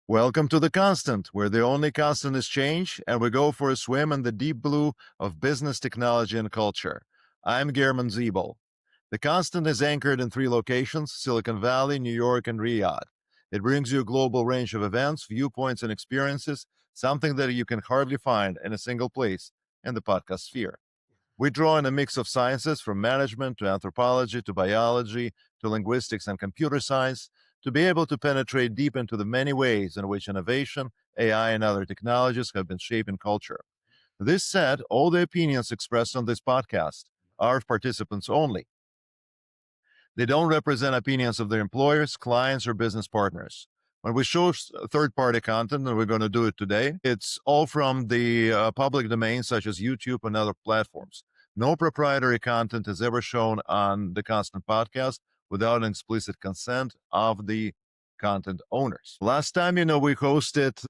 Welcome to The Constant, where the only constant is change, and we go for a swim in the deep blue of business, technology, and culture. I'm German Dziebel. The Constant is anchored in 3 locations: Silicon Valley, New York, and Riyadh. It brings you a global range of events, viewpoints, and experiences, something that you can hardly find in a single place in the podcast sphere. We draw in a mix of sciences from management to anthropology to biology to linguistics and computer science to be able to penetrate deep into the many ways in which innovation, AI, and other technologies have been shaping culture. This said, all the opinions expressed on this podcast are of participants only. They don't represent opinions of their employers, clients, or business partners. When we show third-party content, and we're going to do it today, it's all from the public domain, such as YouTube and other platforms. No proprietary content is ever shown on the Constant Podcast without an explicit consent of the content owners. Last time, we hosted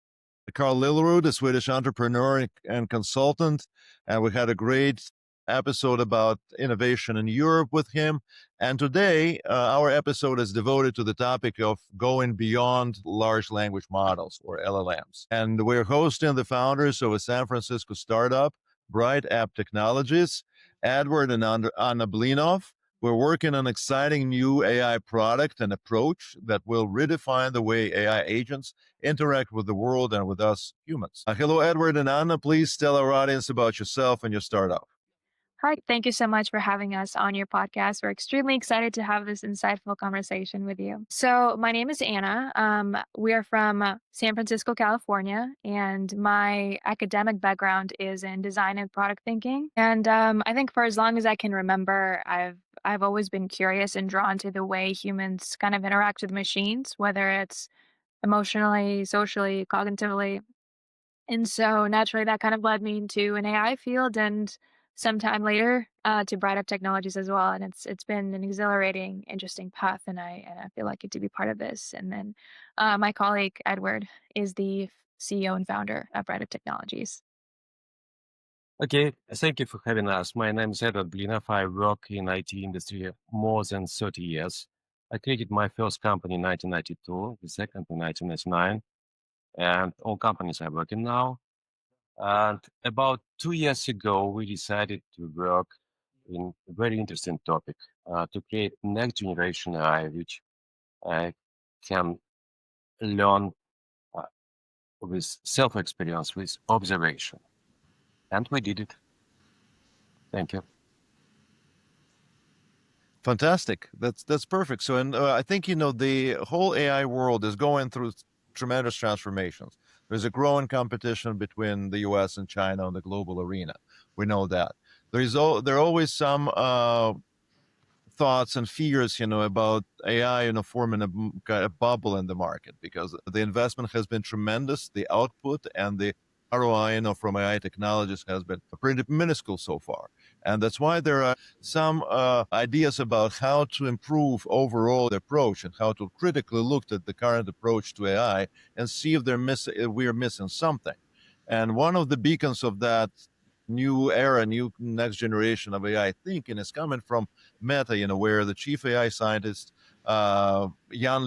Carl Lillerud, a Swedish entrepreneur and consultant, and we had a great episode about innovation in Europe with him. And today, our episode is devoted to the topic of going beyond large language models, or LLMs. And we're hosting the founders of a San Francisco startup, Bright App Technologies, Edward and Anna Blinov. We're working on an exciting new AI product and approach that will redefine the way AI agents interact with the world and with us humans. Hello, Edward and Anna. Please tell our audience about yourself and your startup. Hi, thank you so much for having us on your podcast. We're extremely excited to have this insightful conversation with you. So, my name is Anna. We are from San Francisco, California, and my academic background is in design and product thinking. And I think for as long as I can remember, I've always been curious and drawn to the way humans kind of interact with machines, whether it's emotionally, socially, cognitively. And so naturally, that kind of led me into an AI field and sometime later to Bright Up Technologies as well. And it's been an exhilarating, interesting path, and I feel lucky to be part of this. And then my colleague Edward is the CEO and founder of Bright Up Technologies. Okay, thank you for having us. My name is Edward Blinov. I work in IT industry more than 30 years. I created my first company in 1992, the second in 1999, and all companies I'm working now. And about 2 years ago, we decided to work in a very interesting topic, to create next generation AI, which can learn with self-experience, with observation. And we did it. Thank you. Fantastic. That's perfect. So, and I think, the whole AI world is going through tremendous transformations. There's a growing competition between the US and China on the global arena. We know that. There are always some thoughts and fears, about AI, forming kind of bubble in the market, because the investment has been tremendous. The output and the ROI, from AI technologies has been pretty minuscule so far. And that's why there are some ideas about how to improve overall the approach and how to critically look at the current approach to AI and see if we're missing something. And one of the beacons of that new era, new next generation of AI thinking is coming from Meta, where the chief AI scientist, Yann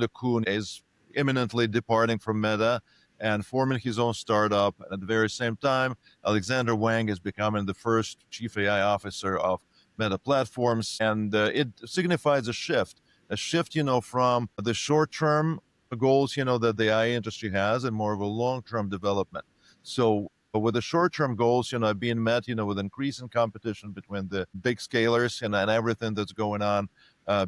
Le Cun, is imminently departing from Meta and forming his own startup. And at the very same time, Alexander Wang is becoming the first chief AI officer of Meta Platforms. And it signifies a shift, from the short-term goals, that the AI industry has, and more of a long-term development. So with the short-term goals, being met, with increasing competition between the big scalers and everything that's going on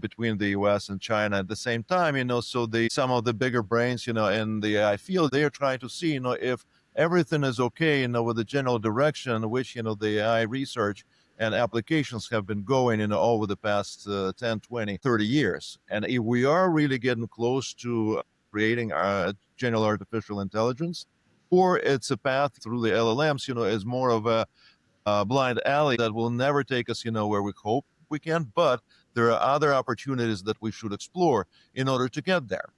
between the US and China. At the same time, so some of the bigger brains, in the AI field, they are trying to see, if everything is okay, with the general direction in which, the AI research and applications have been going, over the past 10, 20, 30 years. And if we are really getting close to creating general artificial intelligence, or it's a path through the LLMs, is more of a blind alley that will never take us, where we hope we can. But there are other opportunities that we should explore in order to get there.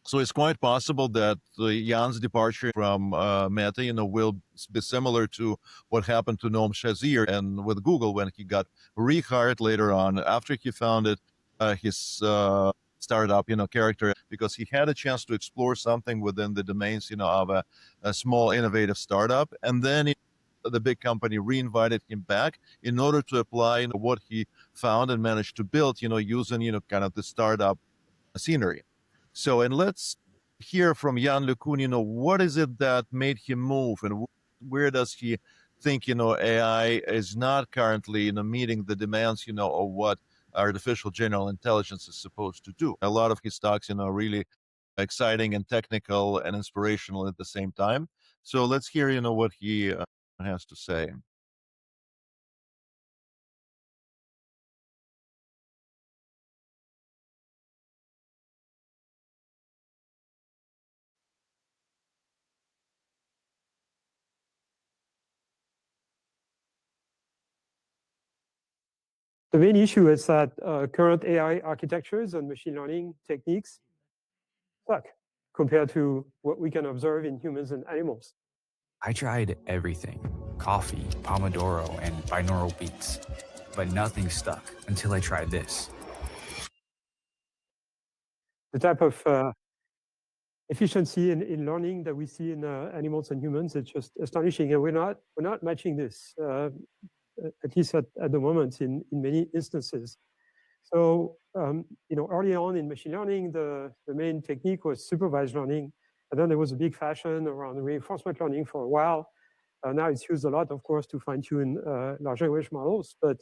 So it's quite possible that Jan's departure from Meta, will be similar to what happened to Noam Shazir and with Google when he got rehired later on after he founded his startup, character, because he had a chance to explore something within the domains, of a small innovative startup. And then the big company re-invited him back in order to apply what he found and managed to build, using, kind of the startup scenery. So, and let's hear from Yann Le Cun, what is it that made him move, and where does he think, AI is not currently, meeting the demands, of what artificial general intelligence is supposed to do. A lot of his talks, really exciting and technical and inspirational at the same time. So let's hear, what he has to say. The main issue is that current AI architectures and machine learning techniques suck compared to what we can observe in humans and animals. I tried everything: coffee, Pomodoro, and binaural beats, but nothing stuck until I tried this. The type of efficiency in learning that we see in animals and humans, it's just astonishing, and we're not matching this, at least at the moment in many instances. So early on in machine learning, the main technique was supervised learning, and then there was a big fashion around reinforcement learning for a while. Now it's used a lot, of course, to fine-tune large language models, but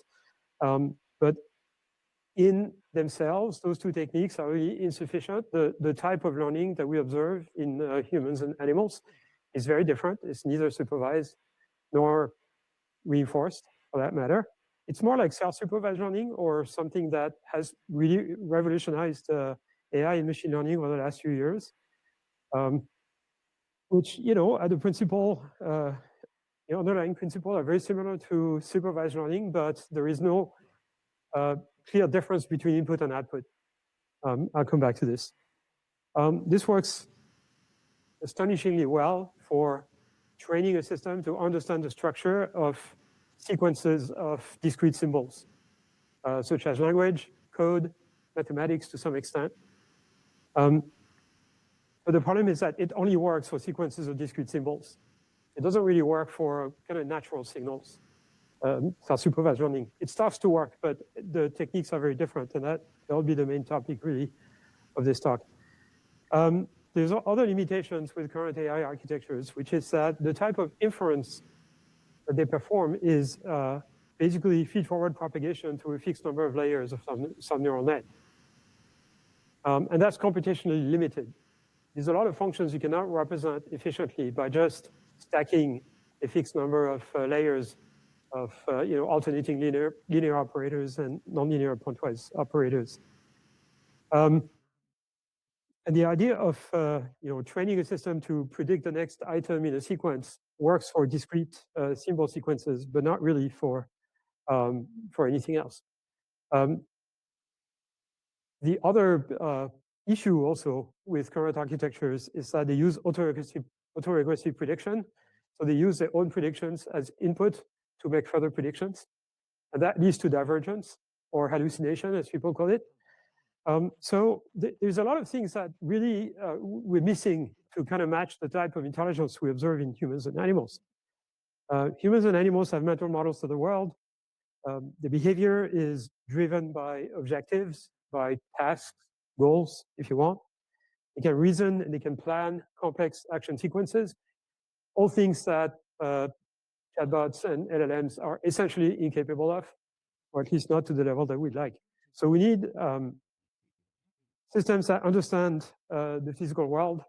in themselves, those two techniques are really insufficient. The type of learning that we observe in humans and animals is very different. It's neither supervised nor reinforced, for that matter. It's more like self-supervised learning, or something that has really revolutionized AI and machine learning over the last few years, which, at the principle, the underlying principle are very similar to supervised learning, but there is no clear difference between input and output. I'll come back to this. This works astonishingly well for training a system to understand the structure of sequences of discrete symbols, such as language, code, mathematics to some extent. But the problem is that it only works for sequences of discrete symbols. It doesn't really work for kind of natural signals, self-supervised learning. It starts to work, but the techniques are very different, and that'll be the main topic, really, of this talk. There's other limitations with current AI architectures, which is that the type of inference that they perform is basically feed-forward propagation through a fixed number of layers of some neural net. And that's computationally limited. There's a lot of functions you cannot represent efficiently by just stacking a fixed number of layers of alternating linear operators and nonlinear pointwise operators. And the idea of training a system to predict the next item in a sequence works for discrete symbol sequences, but not really for anything else. The other issue also with current architectures is that they use autoregressive prediction. So they use their own predictions as input to make further predictions. And that leads to divergence, or hallucination, as people call it. So there's a lot of things that really we're missing to kind of match the type of intelligence we observe in humans and animals. Humans and animals have mental models of the world. The behavior is driven by objectives, by tasks, goals, if you want. They can reason and they can plan complex action sequences, all things that chatbots and LLMs are essentially incapable of, or at least not to the level that we'd like. So we need systems that understand the physical world,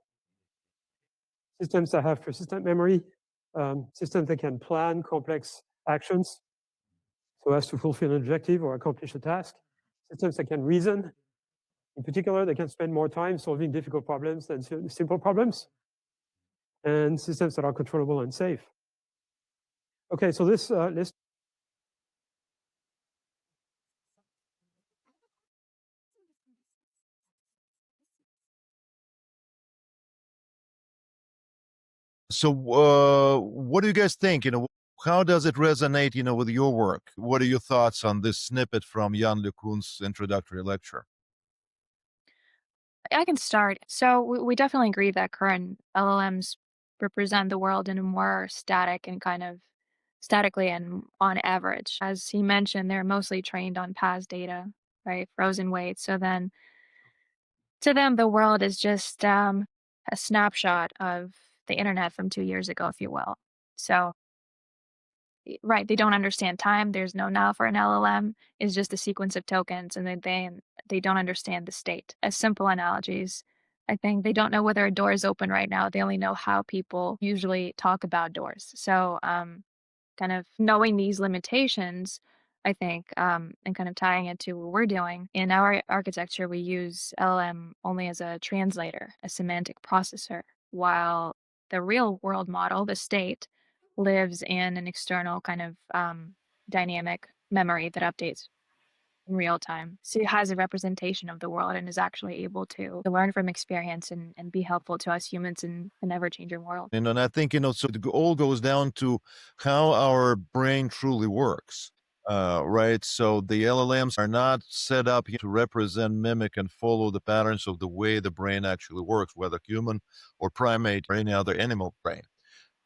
systems that have persistent memory, systems that can plan complex actions so as to fulfill an objective or accomplish a task, systems that can reason. In particular, they can spend more time solving difficult problems than simple problems, and systems that are controllable and safe. Okay, so this list. So what do you guys think? How does it resonate, with your work? What are your thoughts on this snippet from Yann Le Cun's introductory lecture? I can start. So we definitely agree that current LLMs represent the world in a more static and kind of statically and on average. As he mentioned, they're mostly trained on past data, right? Frozen weights. So then to them, the world is just a snapshot of the internet from 2 years ago, if you will. So, right, they don't understand time. There's no now for an LLM. It's just a sequence of tokens, and they don't understand the state. As simple analogies, I think they don't know whether a door is open right now. They only know how people usually talk about doors. So, kind of knowing these limitations, I think, and kind of tying it to what we're doing in our architecture, we use LLM only as a translator, a semantic processor, while the real world model, the state, lives in an external kind of dynamic memory that updates in real time. So it has a representation of the world and is actually able to learn from experience and be helpful to us humans in an ever changing world. And I think, so it all goes down to how our brain truly works. Right. So the LLMs are not set up to represent, mimic, and follow the patterns of the way the brain actually works, whether human or primate or any other animal brain.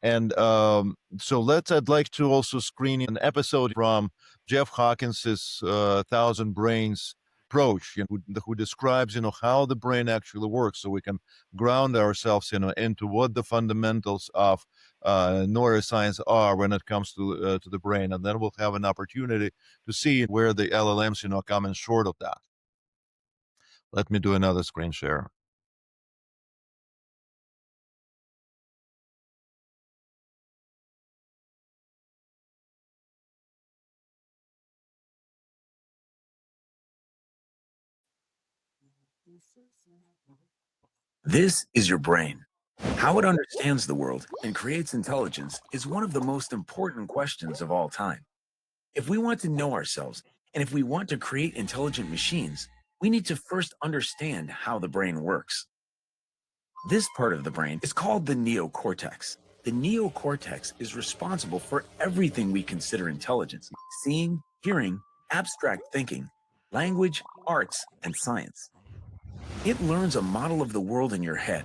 And so I'd like to also screen an episode from Jeff Hawkins's Thousand Brains approach, who describes, how the brain actually works, so we can ground ourselves, into what the fundamentals of neuroscience are when it comes to the brain, and then we'll have an opportunity to see where the LLMs, come in short of that. Let me do another screen share. This is your brain. How it understands the world and creates intelligence is one of the most important questions of all time. If we want to know ourselves, and if we want to create intelligent machines, we need to first understand how the brain works. This part of the brain is called the neocortex. The neocortex is responsible for everything we consider intelligence: seeing, hearing, abstract thinking, language, arts, and science. It learns a model of the world in your head.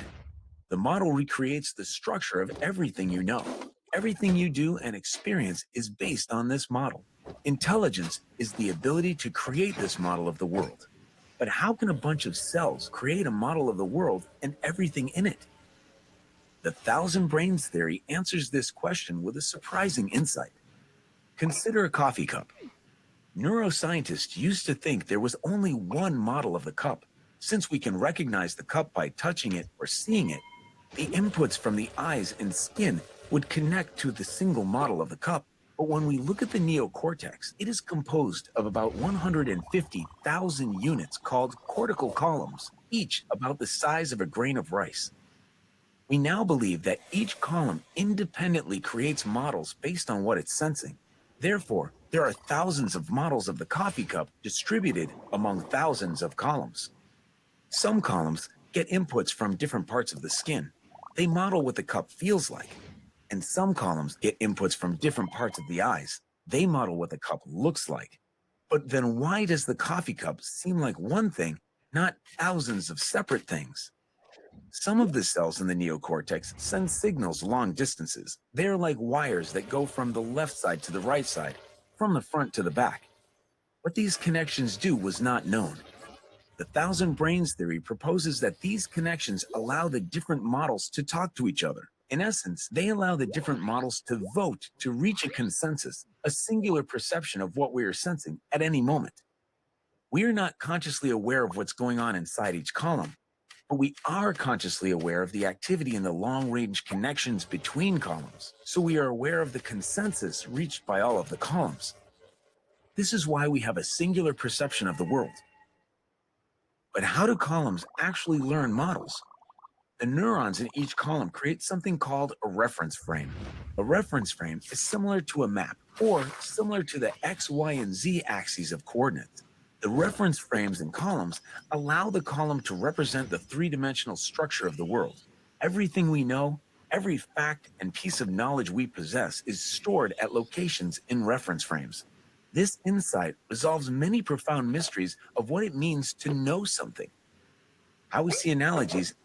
The model recreates the structure of everything you know. Everything you do and experience is based on this model. Intelligence is the ability to create this model of the world. But how can a bunch of cells create a model of the world and everything in it? The thousand brains theory answers this question with a surprising insight. Consider a coffee cup. Neuroscientists used to think there was only one model of the cup. Since we can recognize the cup by touching it or seeing it, the inputs from the eyes and skin would connect to the single model of the cup. But when we look at the neocortex, it is composed of about 150,000 units called cortical columns, each about the size of a grain of rice. We now believe that each column independently creates models based on what it's sensing. Therefore, there are thousands of models of the coffee cup distributed among thousands of columns. Some columns get inputs from different parts of the skin. They model what the cup feels like. And some columns get inputs from different parts of the eyes. They model what the cup looks like. But then why does the coffee cup seem like one thing, not thousands of separate things? Some of the cells in the neocortex send signals long distances. They're like wires that go from the left side to the right side, from the front to the back. What these connections do was not known. The thousand brains theory proposes that these connections allow the different models to talk to each other. In essence, they allow the different models to vote to reach a consensus, a singular perception of what we are sensing at any moment. We are not consciously aware of what's going on inside each column, but we are consciously aware of the activity in the long-range connections between columns, so we are aware of the consensus reached by all of the columns. This is why we have a singular perception of the world. But how do columns actually learn models? The neurons in each column create something called a reference frame. A reference frame is similar to a map, or similar to the X, Y, and Z axes of coordinates. The reference frames in columns allow the column to represent the three-dimensional structure of the world. Everything we know, every fact and piece of knowledge we possess is stored at locations in reference frames. This insight resolves many profound mysteries of what it means to know something. how we see analogies,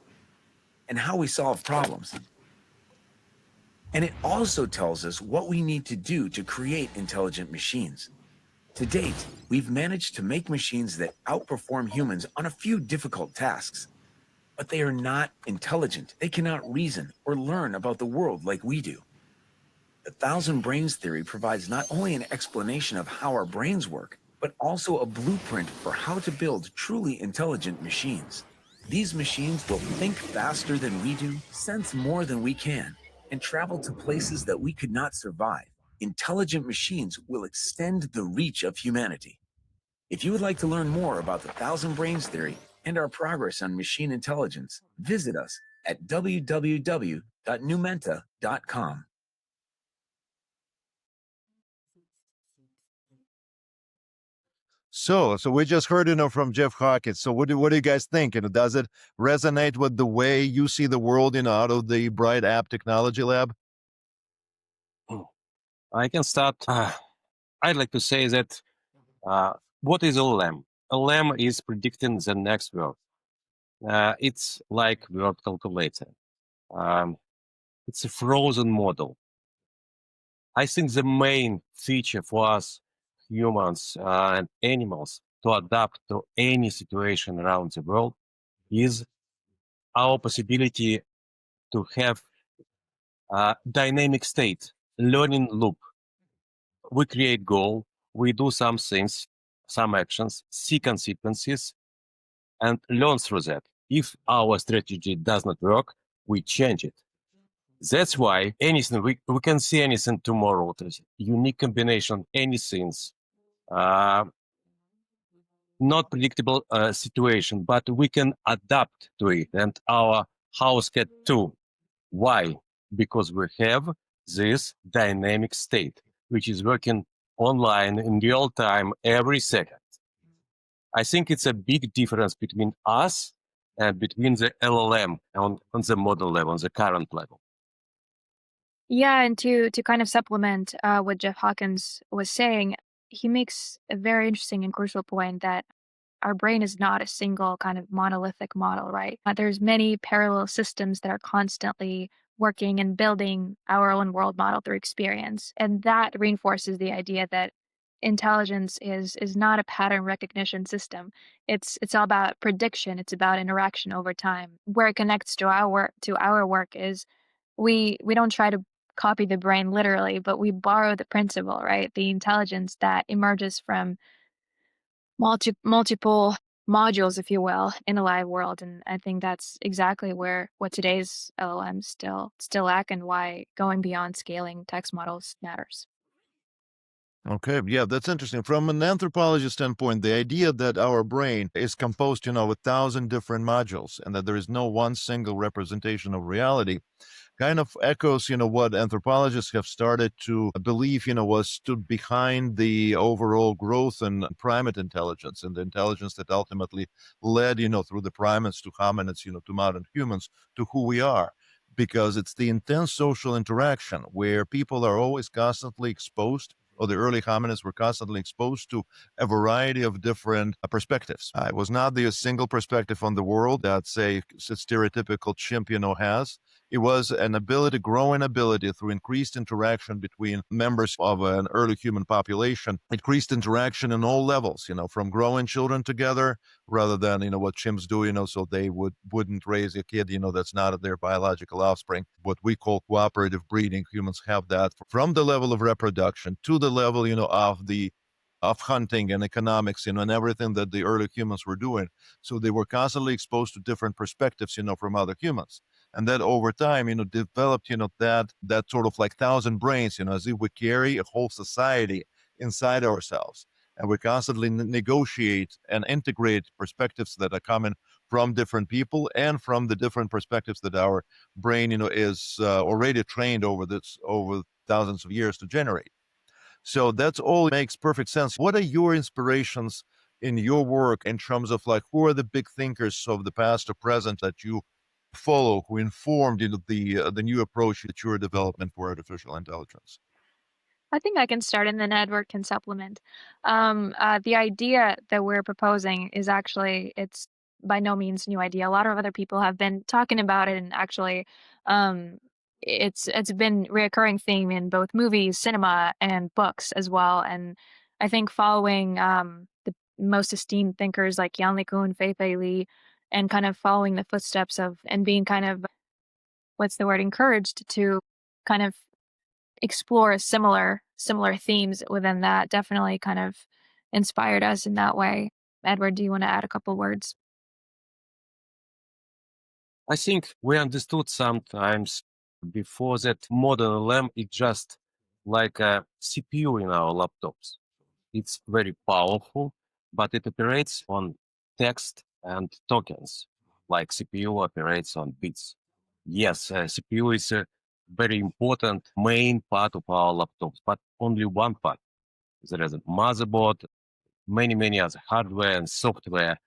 and how we solve problems. And it also tells us what we need to do to create intelligent machines. To date, we've managed to make machines that outperform humans on a few difficult tasks. But they are not intelligent. They cannot reason or learn about the world like we do. The thousand brains theory provides not only an explanation of how our brains work, but also a blueprint for how to build truly intelligent machines. These machines will think faster than we do, sense more than we can, and travel to places that we could not survive. Intelligent machines will extend the reach of humanity. If you would like to learn more about the thousand brains theory and our progress on machine intelligence, visit us at www.numenta.com. So we just heard, from Jeff Hawkins. So what do you guys think? Does it resonate with the way you see the world, out of the Bright App Technology Lab? I can start. I'd like to say that what is LLM? LLM is predicting the next word. It's like word calculator. It's a frozen model. I think the main feature for us humans and animals to adapt to any situation around the world is our possibility to have a dynamic state, learning loop. We create goal, we do some things, some actions, see consequences, and learn through that. If our strategy does not work, we change it. That's why anything, we can see anything tomorrow. There's unique combination, anything. Not predictable situation, but we can adapt to it. And our house cat too. Why? Because we have this dynamic state, which is working online in real time every second. I think it's a big difference between us and between the LLM on the model level, on the current level. Yeah, and to kind of supplement what Jeff Hawkins was saying, he makes a very interesting and crucial point that our brain is not a single kind of monolithic model, right? There's many parallel systems that are constantly working and building our own world model through experience. And that reinforces the idea that intelligence is not a pattern recognition system. It's all about prediction. It's about interaction over time. Where it connects to our work is we don't try to copy the brain literally, but we borrow the principle, right? The intelligence that emerges from multiple modules, if you will, in a live world. And I think that's exactly what today's LLMs still lack, and why going beyond scaling text models matters. Okay, yeah, that's interesting. From an anthropology standpoint, the idea that our brain is composed, with 1,000 different modules and that there is no one single representation of reality kind of echoes, what anthropologists have started to believe, was stood behind the overall growth in primate intelligence and the intelligence that ultimately led, through the primates to hominids, to modern humans, to who we are. Because it's the intense social interaction where people are always constantly exposed, or the early hominids were constantly exposed to a variety of different perspectives. It was not the single perspective on the world that, say, stereotypical chimp, has. It was an ability, growing ability through increased interaction between members of an early human population, increased interaction in all levels, from growing children together rather than, what chimps do, so they wouldn't raise a kid, that's not their biological offspring. What we call cooperative breeding, humans have that from the level of reproduction to the level, of hunting and economics, and everything that the early humans were doing. So they were constantly exposed to different perspectives, from other humans. And that over time, developed, that sort of like 1,000 brains, as if we carry a whole society inside ourselves. And we constantly negotiate and integrate perspectives that are coming from different people and from the different perspectives that our brain, is already trained over thousands of years to generate. So that's all makes perfect sense. What are your inspirations in your work in terms of like who are the big thinkers of the past or present that you follow, who informed the new approach that you're developing for artificial intelligence? I think I can start, and then Edward can supplement. The idea that we're proposing is actually, it's by no means new idea. A lot of other people have been talking about it, and actually, um, it's been reoccurring theme in both movies, cinema, and books as well. And I think following the most esteemed thinkers like Yann Le Cun, Fei Li, and kind of following the footsteps of and being kind of what's the word encouraged to kind of explore similar themes within that definitely kind of inspired us in that way. Edward, do you want to add a couple words? I think we understood sometimes before that modern LLM is just like a CPU in our laptops. It's very powerful, but it operates on text and tokens, like CPU operates on bits. Yes, CPU is a very important main part of our laptops, but only one part. There is a motherboard, many other hardware and software.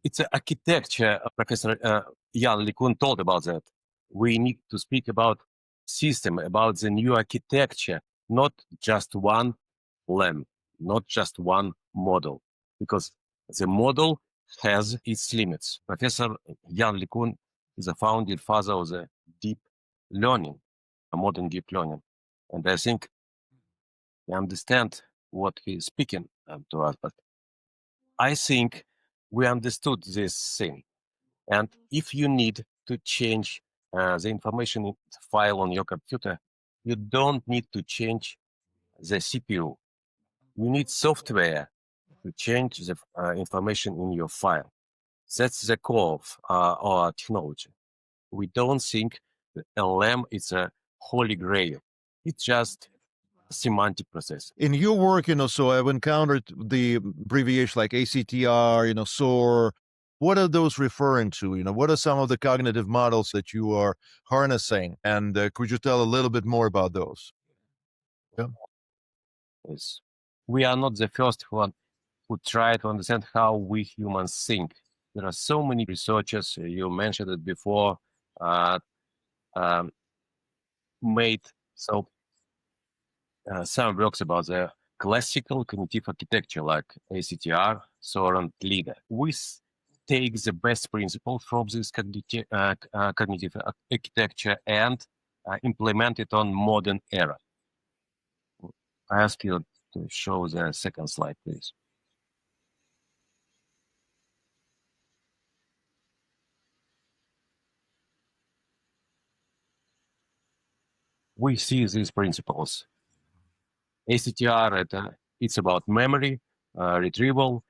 It's an architecture. Professor Yann Le Cun told about that. We need to speak about system, about the new architecture, not just one LLM, not just one model, because the model has its limits. Professor Yann Le Cun is a founding father of the deep learning, modern deep learning. And I think I understand what he's speaking to us, but I think we understood this thing. And if you need to change the information file on your computer, you don't need to change the CPU. You need software to change the information in your file. That's the core of our technology. We don't think that LLM is a holy grail. It's just a semantic process. In your work, so I've encountered the abbreviation like ACTR, SOAR. What are those referring to? What are some of the cognitive models that you are harnessing? And could you tell a little bit more about those? Yeah. Yes. We are not the first one who try to understand how we humans think. There are so many researchers, you mentioned it before, made some works about the classical cognitive architecture like ACTR, SOAR, and LIDA. We take the best principle from this cognitive architecture and implement it on modern era. I ask you to show the second slide, please. We see these principles. ACTR, it's about memory, retrieval.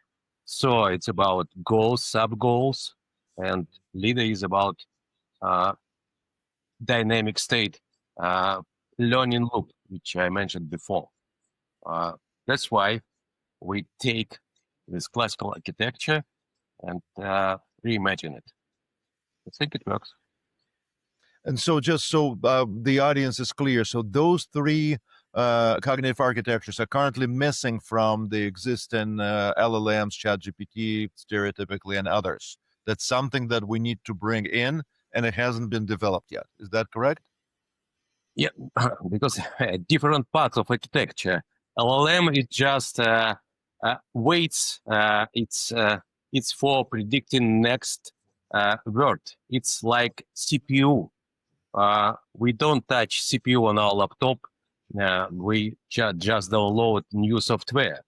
So it's about goals, sub-goals, and LIDA is about dynamic state learning loop, which I mentioned before. That's why we take this classical architecture and reimagine it. I think it works. And so just so the audience is clear, so those three cognitive architectures are currently missing from the existing LLMs, ChatGPT, stereotypically, and others. That's something that we need to bring in, and it hasn't been developed yet. Is that correct? Yeah, because different parts of architecture. LLM is just weights. It's for predicting next word. It's like CPU. We don't touch CPU on our laptop. We just download new software.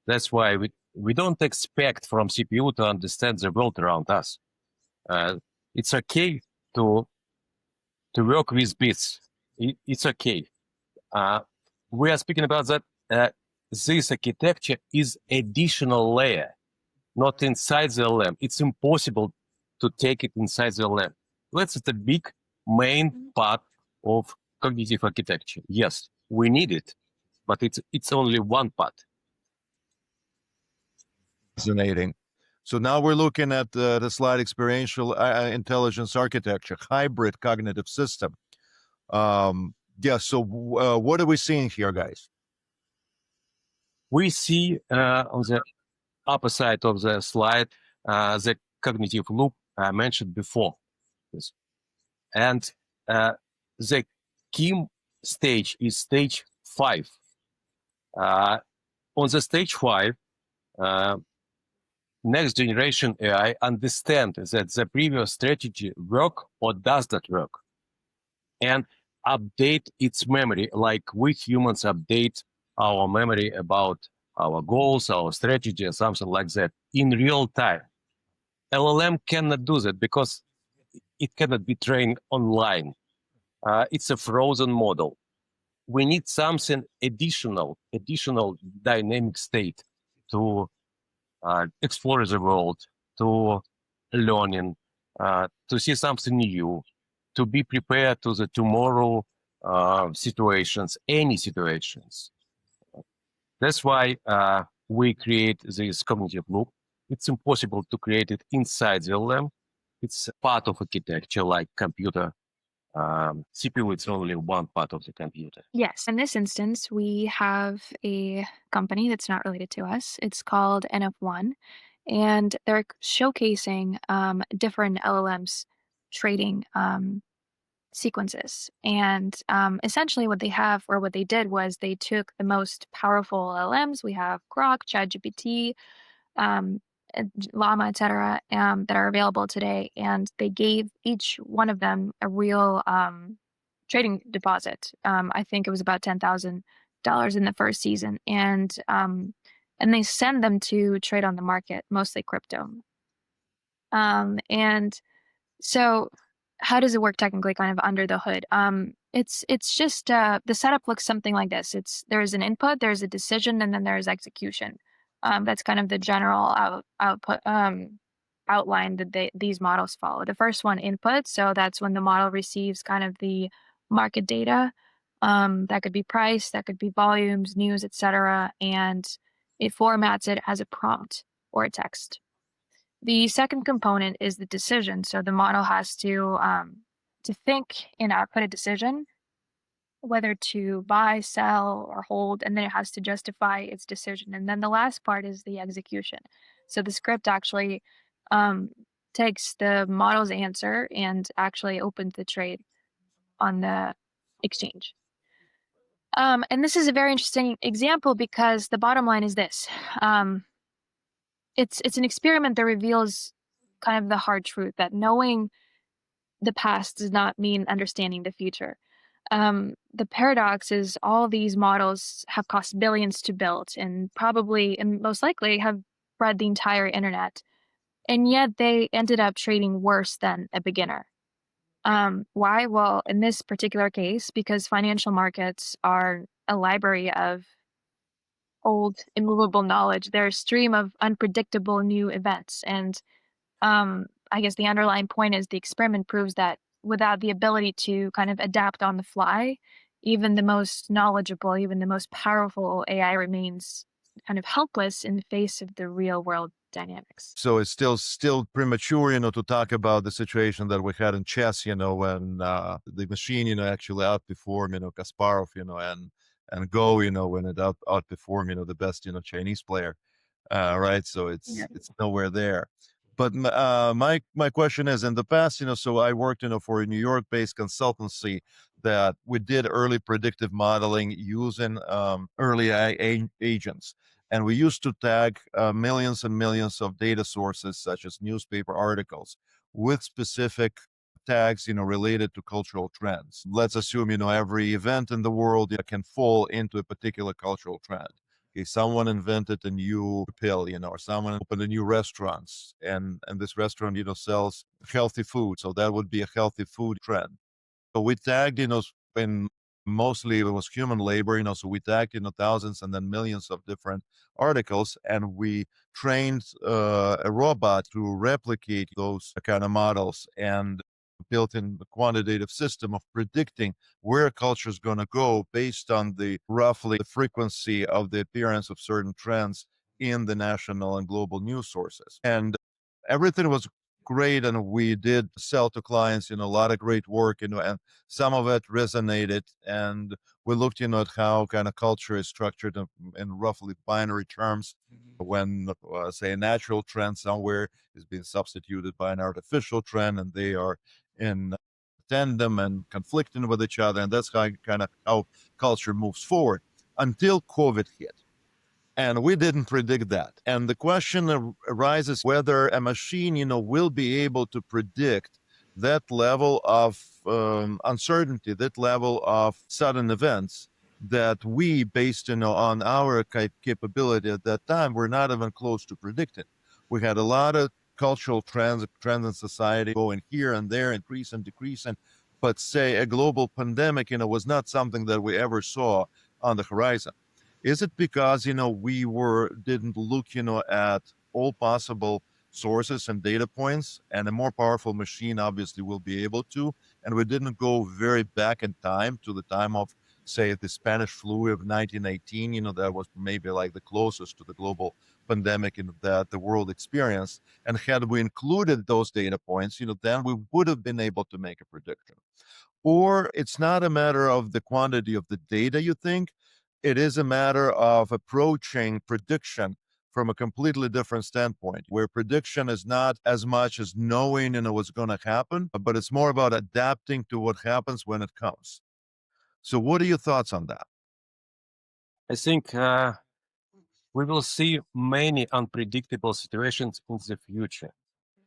That's why we don't expect from CPU to understand the world around us. It's okay to work with bits. It's okay. We are speaking about that this architecture is additional layer, not inside the LLM. It's impossible to take it inside the LLM. That's the big main part of cognitive architecture. Yes, we need it, but it's only one part. Fascinating. So now we're looking at the slide experiential intelligence architecture, hybrid cognitive system. Yeah, so what are we seeing here, guys? We see on the upper side of the slide the cognitive loop I mentioned before. And the key stage is stage 5. On the stage 5, next generation AI understand that the previous strategy work or does not work, and update its memory like we humans update our memory about our goals, our strategy, or something like that in real time. LLM cannot do that because it cannot be trained online. It's a frozen model. We need something additional dynamic state to explore the world, to learning, to see something new, to be prepared to the tomorrow situations, any situations. That's why we create this cognitive loop. It's impossible to create it inside the LLM. It's part of architecture like computer. CPU is only one part of the computer. Yes. In this instance, we have a company that's not related to us. It's called NF1, and they're showcasing different LLMs trading sequences. And essentially, what they have, or what they did, was they took the most powerful LLMs. We have Grok, ChatGPT, Llama, etc., that are available today, and they gave each one of them a real trading deposit. I think it was about $10,000 in the first season, and they send them to trade on the market, mostly crypto. And so, how does it work technically, kind of under the hood? It's just the setup looks something like this. There's an input, there's a decision, and then there's execution. That's kind of the general output outline that these models follow. The first one, input, so that's when the model receives kind of the market data. That could be price, that could be volumes, news, etc., and it formats it as a prompt or a text. The second component is the decision. So the model has to think and output a decision, whether to buy, sell, or hold, and then it has to justify its decision. And then the last part is the execution. So the script actually takes the model's answer and actually opens the trade on the exchange. And this is a very interesting example because the bottom line is this. It's an experiment that reveals kind of the hard truth that knowing the past does not mean understanding the future. The paradox is all these models have cost billions to build and probably and most likely have spread the entire internet, and yet they ended up trading worse than a beginner. Why? Well, in this particular case, because financial markets are a library of old, immovable knowledge. They're a stream of unpredictable new events. And I guess the underlying point is the experiment proves that without the ability to kind of adapt on the fly, even the most knowledgeable, even the most powerful AI remains kind of helpless in the face of the real world dynamics. So it's still premature, to talk about the situation that we had in chess, when the machine, actually outperformed, Kasparov, and Go, when it outperformed, the best, Chinese player, right? So it's nowhere there. But my question is, in the past, so I worked, for a New York-based consultancy that we did early predictive modeling using early AI agents. And we used to tag millions and millions of data sources, such as newspaper articles, with specific tags, related to cultural trends. Let's assume, every event in the world can fall into a particular cultural trend. Okay, someone invented a new pill, or someone opened a new restaurant, and this restaurant, sells healthy food. So that would be a healthy food trend. So we tagged, in mostly it was human labor, so we tagged, thousands and then millions of different articles, and we trained a robot to replicate those kind of models and built in the quantitative system of predicting where culture is going to go based on the roughly the frequency of the appearance of certain trends in the national and global news sources. And everything was great, and we did sell to clients, a lot of great work, and some of it resonated. And we looked, at how kind of culture is structured in roughly binary terms. When, say, a natural trend somewhere is being substituted by an artificial trend, and they are in tandem and conflicting with each other, and that's how kind of how culture moves forward until COVID hit. And we didn't predict that. And the question arises whether a machine, will be able to predict that level of uncertainty, that level of sudden events that we, based, on our capability at that time, were not even close to predicting. We had a lot of cultural trends in society going here and there, increase and decrease, but say a global pandemic, was not something that we ever saw on the horizon. Is it because, we didn't look, at all possible sources and data points, and a more powerful machine obviously will be able to, and we didn't go very back in time to the time of, say, the Spanish flu of 1918, that was maybe like the closest to the global pandemic that the world experienced. And had we included those data points, then we would have been able to make a prediction. Or it's not a matter of the quantity of the data, you think, it is a matter of approaching prediction from a completely different standpoint, where prediction is not as much as knowing, what's going to happen, but it's more about adapting to what happens when it comes. So what are your thoughts on that? I think we will see many unpredictable situations in the future.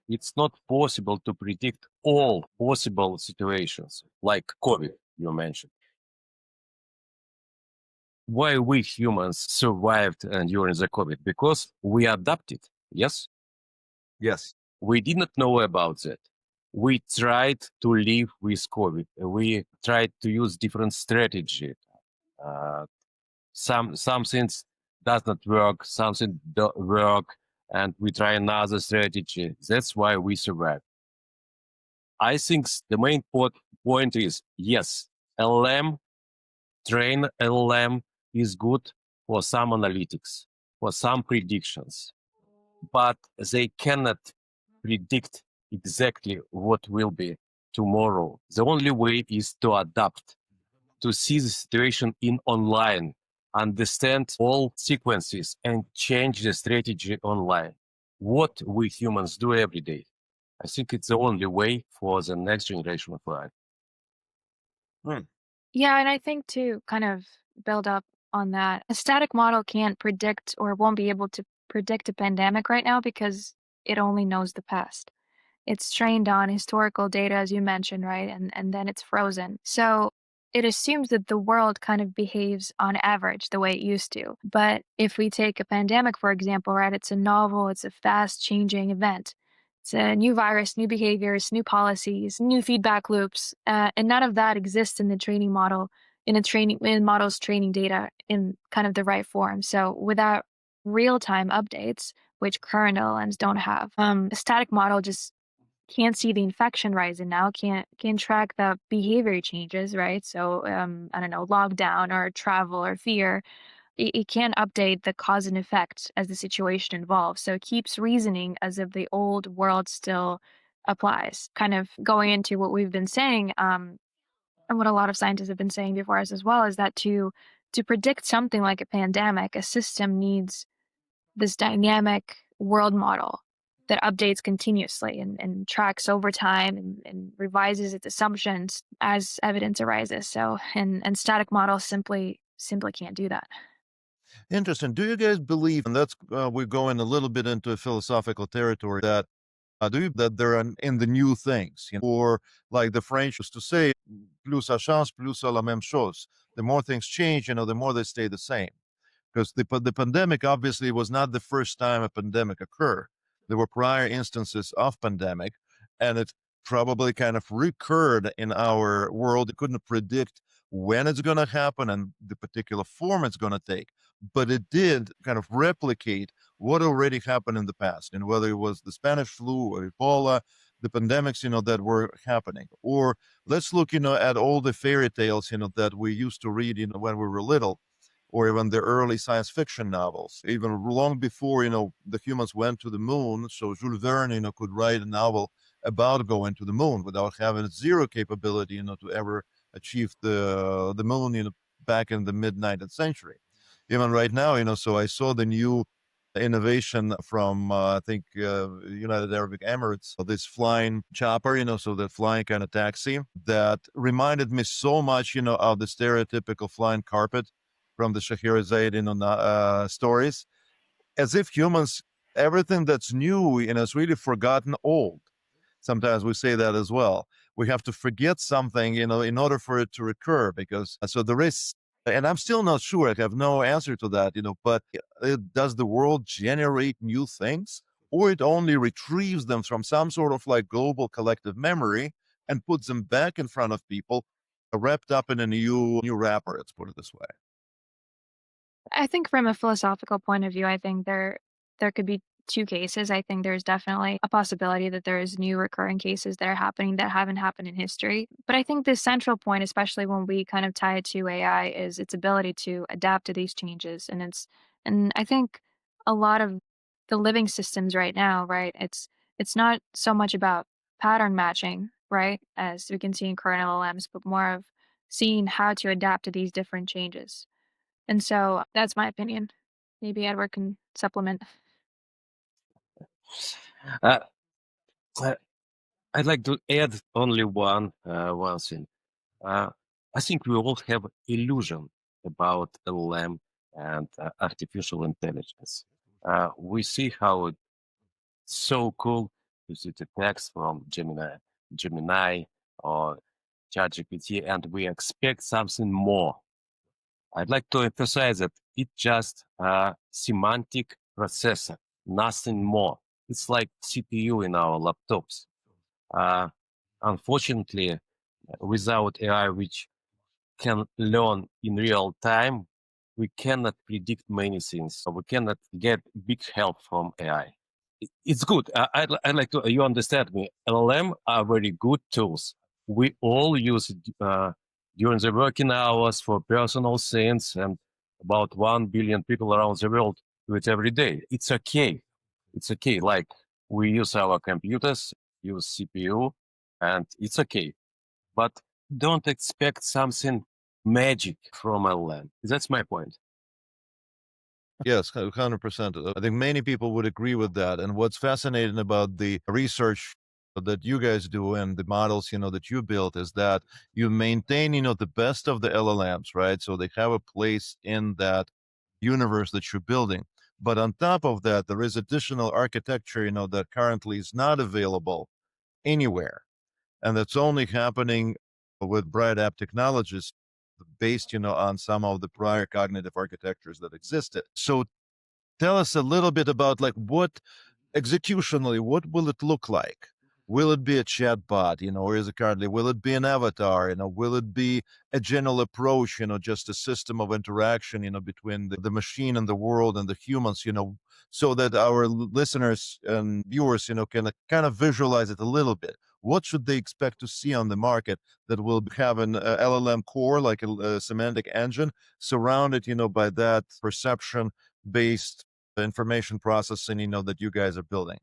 It's not possible to predict all possible situations, like COVID, you mentioned. Why we humans survived during the COVID? Because we adapted, yes? Yes. We did not know about that. We tried to live with COVID. We tried to use different strategy. Some things does not work, something do work, and we try another strategy. That's why we survive. I think the main point is, yes, LLM, train LLM is good for some analytics, for some predictions, but they cannot predict exactly what will be tomorrow. The only way is to adapt, to see the situation in online, understand all sequences, and change the strategy online. What we humans do every day. I think it's the only way for the next generation of AI. Yeah, and I think to kind of build up on that, a static model can't predict or won't be able to predict a pandemic right now because it only knows the past. It's trained on historical data, as you mentioned, right? And then it's frozen. So it assumes that the world kind of behaves on average the way it used to. But if we take a pandemic, for example, right, it's a novel, it's a fast changing event. It's a new virus, new behaviors, new policies, new feedback loops, and none of that exists in the training model, in models training data in kind of the right form. So without real-time updates, which current LLMs don't have, a static model just can't see the infection rising now, can't track the behavior changes, right? So I don't know, lockdown or travel or fear. It can't update the cause and effect as the situation evolves. So it keeps reasoning as if the old world still applies. Kind of going into what we've been saying, and what a lot of scientists have been saying before us as well, is that to predict something like a pandemic, a system needs this dynamic world model that updates continuously and tracks over time and revises its assumptions as evidence arises. So, and static models simply can't do that. Interesting. Do you guys believe, and that's we're going a little bit into a philosophical territory, that do you that there are in the new things, or like the French used to say, plus ça change, plus c'est la même chose. The more things change, the more they stay the same. Because the pandemic obviously was not the first time a pandemic occurred. There were prior instances of pandemic, and it probably kind of recurred in our world. It couldn't predict when it's going to happen and the particular form it's going to take, but it did kind of replicate what already happened in the past, and whether it was the Spanish flu or Ebola, the pandemics, that were happening. Or let's look, at all the fairy tales, that we used to read, when we were little, or even the early science fiction novels, even long before, the humans went to the moon. So Jules Verne, could write a novel about going to the moon without having zero capability, to ever achieve the moon, back in the mid 19th century. Even right now, so I saw the new innovation from, I think, United Arab Emirates, this flying chopper, so that flying kind of taxi that reminded me so much, of the stereotypical flying carpet from the Scheherazade stories, as if humans, everything that's new is really forgotten old. Sometimes we say that as well. We have to forget something, in order for it to recur, because so there is, and I'm still not sure. I have no answer to that, but does the world generate new things, or it only retrieves them from some sort of like global collective memory and puts them back in front of people, wrapped up in a new wrapper? Let's put it this way. I think from a philosophical point of view, I think there could be two cases. I think there's definitely a possibility that there's new recurring cases that are happening that haven't happened in history. But I think the central point, especially when we kind of tie it to AI, is its ability to adapt to these changes. And I think a lot of the living systems right now, right, it's not so much about pattern matching, right, as we can see in current LLMs, but more of seeing how to adapt to these different changes. And so that's my opinion. Maybe Edward can supplement. Uh, I- I'd like to add only one thing. Uh, I think we all have illusion about LLM and artificial intelligence. We see how it's so cool to see the text from Gemini or ChatGPT, and we expect something more. I'd like to emphasize that it's just a semantic processor, nothing more. It's like CPU in our laptops. Uh, Unfortunately, without AI, which can learn in real time, we cannot predict many things. So we cannot get big help from AI. It's good. I'd like to, you understand me. LLM are very good tools. We all use it during the working hours for personal things, and about 1 billion people around the world do it every day. It's okay. It's okay. Like we use our computers, use CPU, and it's okay. But don't expect something magic from LLM. That's my point. Yes, 100%. I think many people would agree with that. And what's fascinating about the research that you guys do and the models, that you built, is that you maintain, the best of the LLMs, right? So they have a place in that universe that you're building. But on top of that, there is additional architecture, that currently is not available anywhere. And that's only happening with Bright App Technologies based, on some of the prior cognitive architectures that existed. So tell us a little bit about like what executionally, what will it look like? Will it be a chat bot, or is it currently, will it be an avatar, will it be a general approach, just a system of interaction, between the machine and the world and the humans, so that our listeners and viewers, can kind of visualize it a little bit. What should they expect to see on the market that will have an LLM core, like a semantic engine, surrounded, by that perception based information processing, that you guys are building?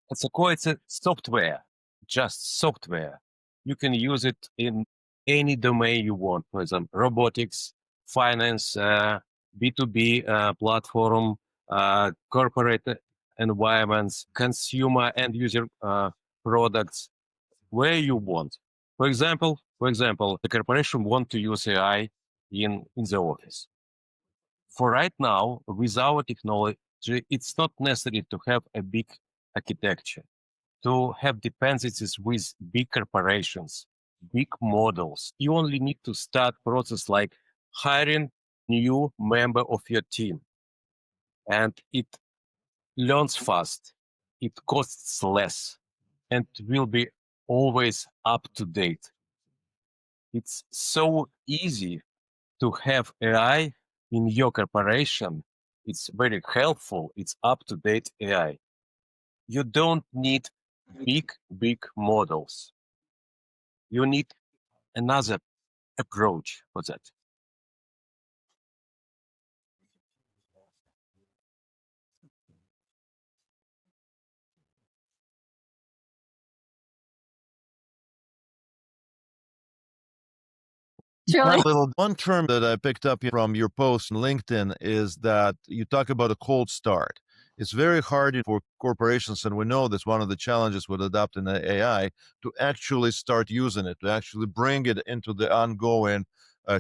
It's a software, just software. You can use it in any domain you want. For example, robotics, finance, B2B platform, corporate environments, consumer and user products, where you want. For example, the corporation want to use AI in the office. For right now, with our technology, it's not necessary to have a big architecture, to have dependencies with big corporations, big models. You only need to start process like hiring new member of your team. And it learns fast, it costs less, and will be always up to date. It's so easy to have AI in your corporation. It's very helpful. It's up to date AI. You don't need big models. You need another approach for that. Truly. One term that I picked up from your post on LinkedIn is that you talk about a cold start. It's very hard for corporations, and we know that's one of the challenges with adopting AI, to actually start using it, to actually bring it into the ongoing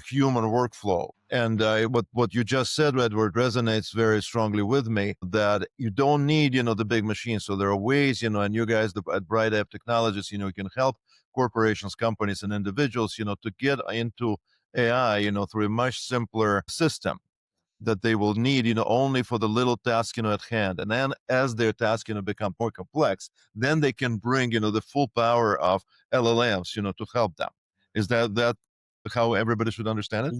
human workflow. And what you just said, Edward, resonates very strongly with me, that you don't need, the big machines. So there are ways, and you guys at Bright App Technologies, you can help corporations, companies, and individuals, to get into AI, through a much simpler system that they will need, only for the little task, at hand. And then as their task, become more complex, then they can bring, the full power of LLMs, to help them. Is that how everybody should understand it?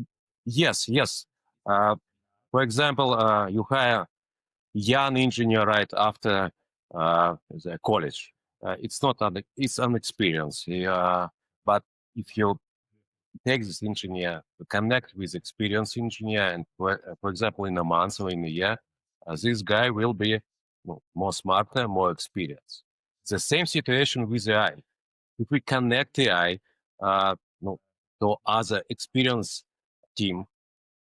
Yes, yes. For example, you hire young engineer right after the college. It's not it's an experience. But if you take this engineer, connect with experienced engineer, and for example, in a month or in a year, this guy will be more smarter, more experienced. The same situation with AI. If we connect AI to other experienced team,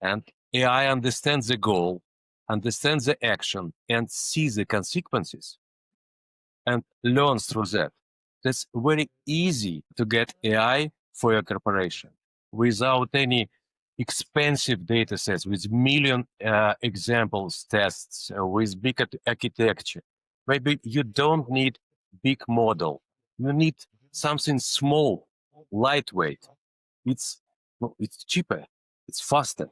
and AI understands the goal, understands the action, and sees the consequences, and learns through that. That's very easy to get AI for your corporation without any expensive data sets, with million examples, tests, with big architecture. Maybe you don't need big model. You need something small, lightweight. It's cheaper. It's faster.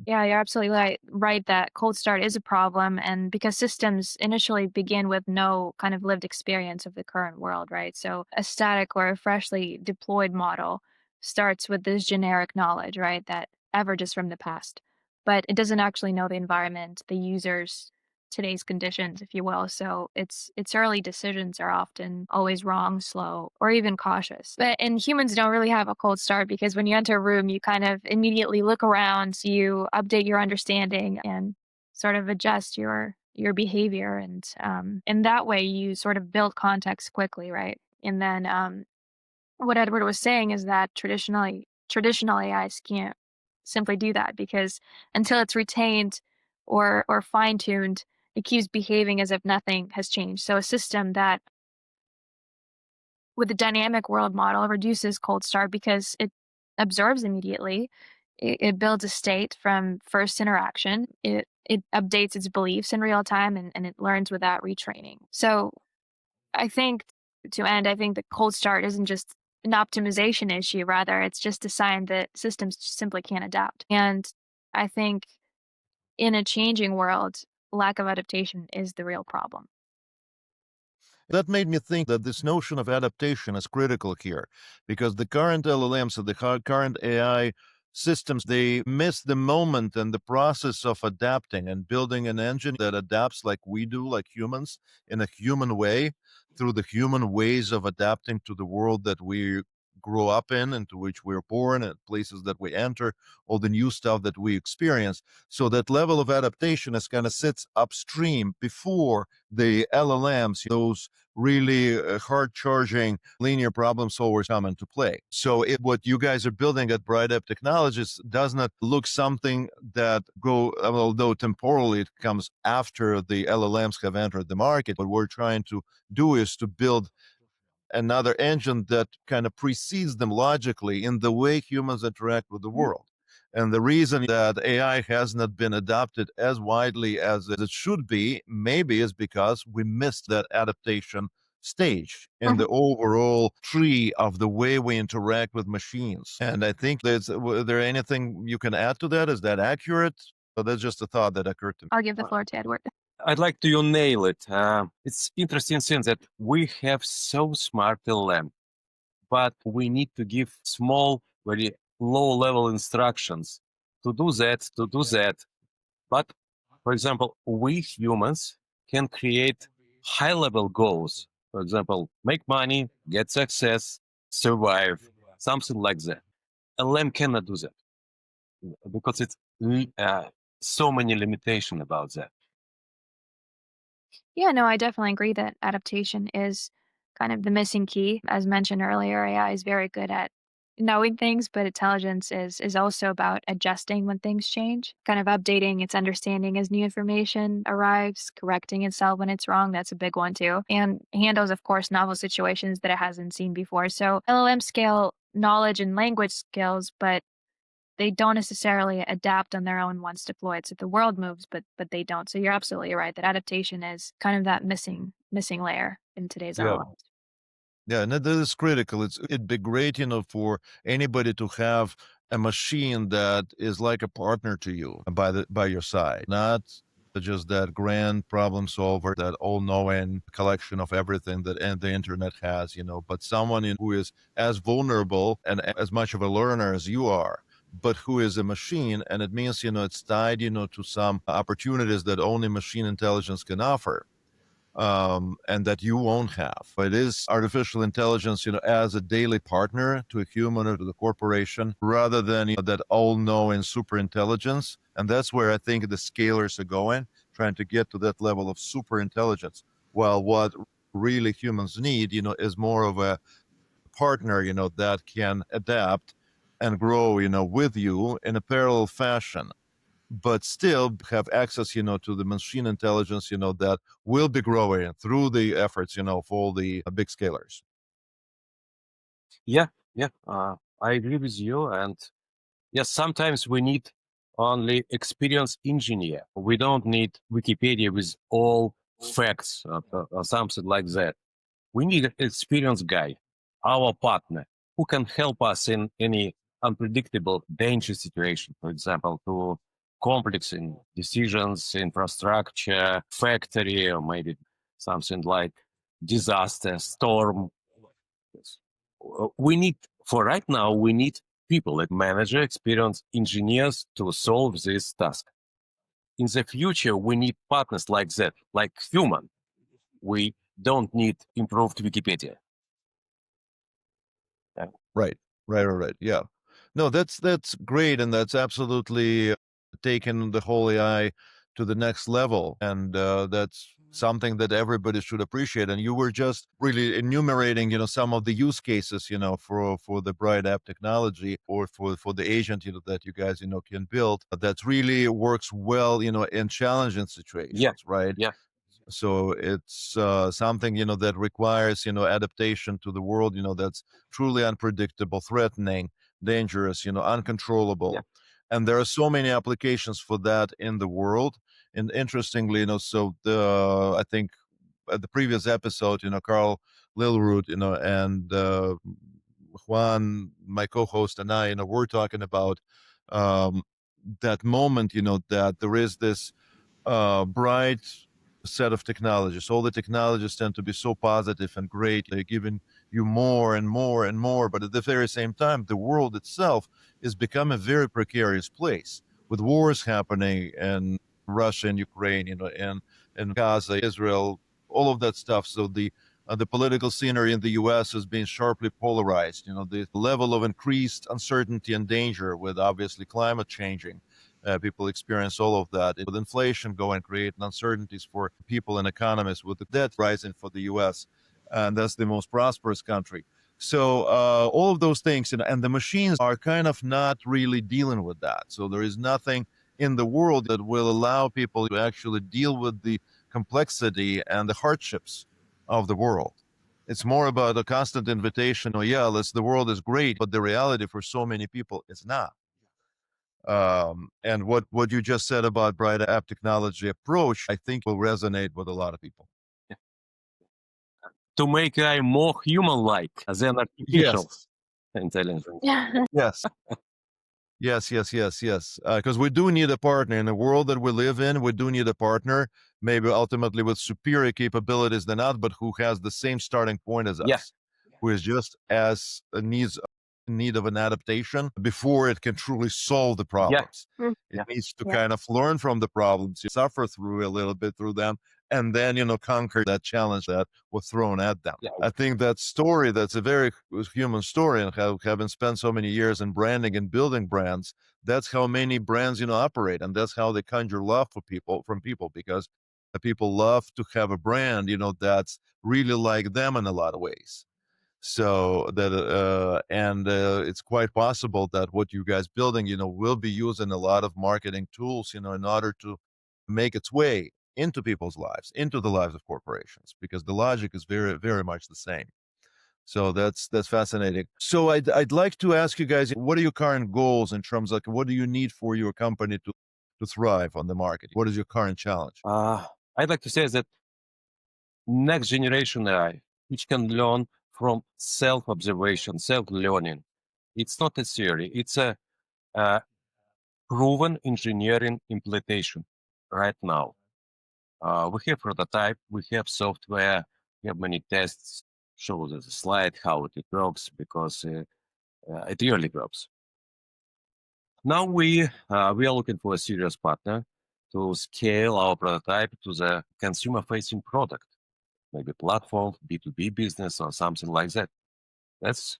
Yeah, you're absolutely right that cold start is a problem, and because systems initially begin with no kind of lived experience of the current world, right? So a static or a freshly deployed model starts with this generic knowledge, right, that averages from the past, but it doesn't actually know the environment, the users, today's conditions, if you will. So its early decisions are often always wrong, slow, or even cautious. And humans don't really have a cold start, because when you enter a room, you kind of immediately look around, you update your understanding and sort of adjust your behavior, and in that way you sort of build context quickly, right? And then what Edward was saying is that traditional AIs can't simply do that, because until it's retained or fine-tuned, it keeps behaving as if nothing has changed. So a system that with a dynamic world model reduces cold start because it absorbs immediately. It builds a state from first interaction. It updates its beliefs in real time, and it learns without retraining. So I think I think the cold start isn't just an optimization issue. Rather, it's just a sign that systems simply can't adapt. And I think in a changing world, lack of adaptation is the real problem. That made me think that this notion of adaptation is critical here, because the current LLMs and the current AI systems, they miss the moment and the process of adapting and building an engine that adapts like we do, like humans, in a human way, through the human ways of adapting to the world that we grow up in, into which we're born, and places that we enter, all the new stuff that we experience. So that level of adaptation is kind of sits upstream before the LLMs, those really hard-charging linear problem solvers come into play. So what you guys are building at Bright App Technologies does not look something that although temporally it comes after the LLMs have entered the market. What we're trying to do is to build another engine that kind of precedes them logically in the way humans interact with the world. And the reason that AI has not been adopted as widely as it should be, maybe, is because we missed that adaptation stage in the overall tree of the way we interact with machines. And I think is there anything you can add to that? Is that accurate? So that's just a thought that occurred to me. I'll give the floor to Edward. I'd like to nail it. It's interesting thing that we have so smart LLM, but we need to give small, very low-level instructions to do that, to do that. But, for example, we humans can create high-level goals. For example, make money, get success, survive, something like that. LLM cannot do that because it's so many limitations about that. Yeah, no, I definitely agree that adaptation is kind of the missing key. As mentioned earlier, AI is very good at knowing things, but intelligence is also about adjusting when things change, kind of updating its understanding as new information arrives, correcting itself when it's wrong. That's a big one too. And handles, of course, novel situations that it hasn't seen before. So LLM scale knowledge and language skills, but they don't necessarily adapt on their own once deployed. So the world moves, but they don't. So you're absolutely right that adaptation is kind of that missing layer in today's Yeah. LLMs. Yeah, and that is critical. It'd be great, for anybody to have a machine that is like a partner to you by your side, not just that grand problem solver, that all-knowing collection of everything that and the internet has, but someone who is as vulnerable and as much of a learner as you are, but who is a machine, and it means, it's tied, to some opportunities that only machine intelligence can offer. And that you won't have. It is artificial intelligence, as a daily partner to a human or to the corporation, rather than that all-knowing super intelligence. And that's where I think the scalers are going, trying to get to that level of super intelligence. While what really humans need, is more of a partner, that can adapt and grow, with you in a parallel fashion, but still have access, to the machine intelligence, that will be growing through the efforts, of all the big scalers. Yeah, I agree with you. And yes, sometimes we need only experienced engineer. We don't need Wikipedia with all facts or something like that. We need an experienced guy, our partner, who can help us in any unpredictable, dangerous situation. For example, to complex in decisions, infrastructure, factory, or maybe something like disaster, storm. Yes. We need, for right now, we need people like manager, experienced engineers to solve this task. In the future, we need partners like that, like human. We don't need improved Wikipedia. Right. Yeah. No, that's great, and that's absolutely taken the whole AI to the next level, and that's something that everybody should appreciate. And you were just really enumerating, some of the use cases, for the Bright App technology, or for the agent, that you guys, can build, that really works well, in challenging situations, right? Yeah. So it's something, that requires, adaptation to the world, that's truly unpredictable, threatening, dangerous, uncontrollable. Yeah. And there are so many applications for that in the world. And interestingly, so I think at the previous episode, Carl Lilroot, and Juan, my co-host, and I, we're talking about um, that moment, that there is this bright set of technologies. All the technologies tend to be so positive and great. They're giving you more and more and more. But at the very same time, the world itself is become a very precarious place, with wars happening in Russia and Ukraine, and Gaza, Israel, all of that stuff. So the political scenery in the U.S. has been sharply polarized. The level of increased uncertainty and danger, with obviously climate changing. People experience all of that. With inflation going, creating uncertainties for people and economies, with the debt rising for the U.S., and that's the most prosperous country. So all of those things, and the machines are kind of not really dealing with that. So there is nothing in the world that will allow people to actually deal with the complexity and the hardships of the world. It's more about a constant invitation. Oh, yeah, the world is great, but the reality for so many people is not. And what you just said about Bright App technology approach, I think will resonate with a lot of people. To make AI more human-like than artificial intelligence. Yes. Yes. Because we do need a partner in the world that we live in. We do need a partner, maybe ultimately with superior capabilities than us, but who has the same starting point as us, who is just as need of an adaptation before it can truly solve the problems. It needs to kind of learn from the problems, suffer through a little bit through them, and then, conquer that challenge that was thrown at them. I think that story, that's a very human story, and having spent so many years in branding and building brands, that's how many brands, operate. And that's how they conjure love from people, because people love to have a brand, that's really like them in a lot of ways. So that it's quite possible that what you guys building, will be used in a lot of marketing tools, in order to make its way into people's lives, into the lives of corporations, because the logic is very, very much the same. So that's fascinating. So I'd like to ask you guys, what are your current goals in terms of what do you need for your company to thrive on the market? What is your current challenge? I'd like to say that next generation AI, which can learn from self-observation, self-learning. It's not a theory, it's a proven engineering implementation right now. We have prototype, we have software, we have many tests, show the slide how it works, because it really works. Now we are looking for a serious partner to scale our prototype to the consumer-facing product, maybe platform, B2B business, or something like that. That's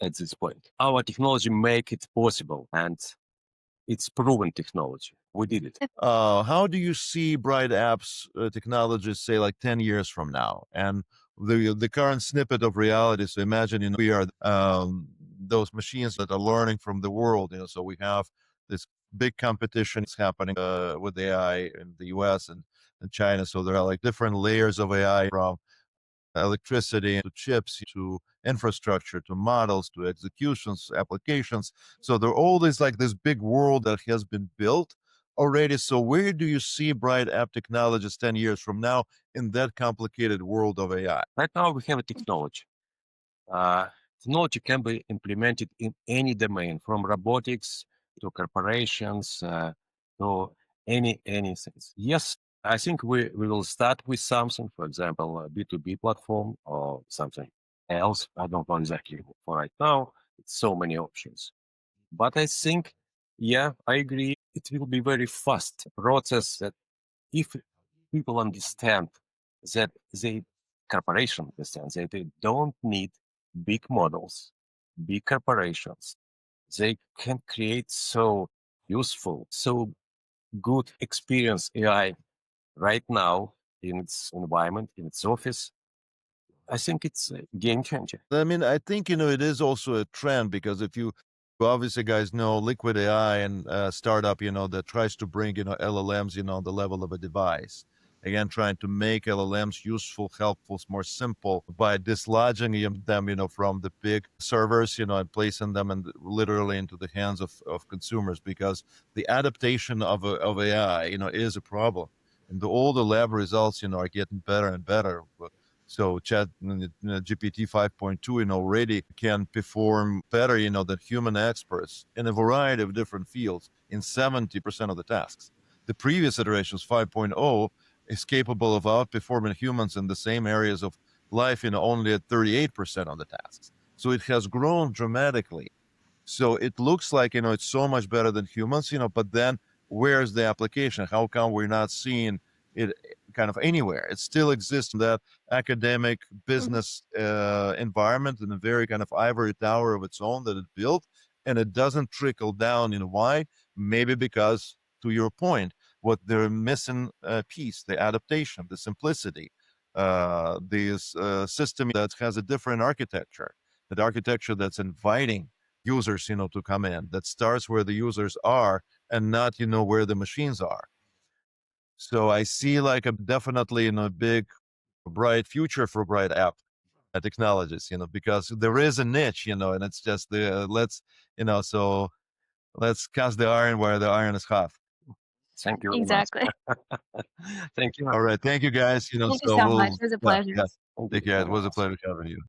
at this point. Our technology make it possible, and it's proven technology. We did it. How do you see Bright Apps technologies, say, like 10 years from now? And the current snippet of reality, so imagine, we are those machines that are learning from the world, so we have this big competition happening with AI in the US and China. So there are like different layers of AI, from electricity to chips to infrastructure to models to executions, applications. So there are all this this big world that has been built already. So where do you see Bright App Technologies 10 years from now in that complicated world of AI? Right now we have a technology. Technology can be implemented in any domain, from robotics to corporations to anything. Yes, I think we will start with something, for example, a B2B platform or something else. I don't know exactly for right now. It's so many options. But I think, yeah, I agree. It will be very fast process, that if people understand that corporation understands that they don't need big models, big corporations. They can create so useful, so good experience AI right now in its environment, in its office. I think it's a game changer. I mean, I think, it is also a trend, because if you obviously guys know Liquid AI and startup, that tries to bring, LLMs, on the level of a device. Again, trying to make LLMs useful, helpful, more simple by dislodging them, from the big servers, and placing them literally into the hands of consumers, because the adaptation of AI, is a problem. And all the lab results, are getting better and better. So GPT 5.2, already can perform better, than human experts in a variety of different fields in 70% of the tasks. The previous iterations, 5.0, is capable of outperforming humans in the same areas of life, only at 38% of the tasks. So it has grown dramatically. So it looks like, it's so much better than humans, but then where's the application? How come we're not seeing it kind of anywhere? It still exists in that academic business environment, in a very kind of ivory tower of its own that it built, and it doesn't trickle down. Why? Maybe because, to your point, what they're missing piece, the adaptation, the simplicity, this system that has a different architecture, that architecture that's inviting users, to come in, that starts where the users are and not, where the machines are. So I see like a definitely, a big, bright future for Bright App Technologies, because there is a niche, and it's just so let's cast the iron where the iron is hot. Thank you very Exactly. much. Thank you. All right. Thank you guys. Thank you so much. It was a pleasure. Take care. It was a pleasure having you.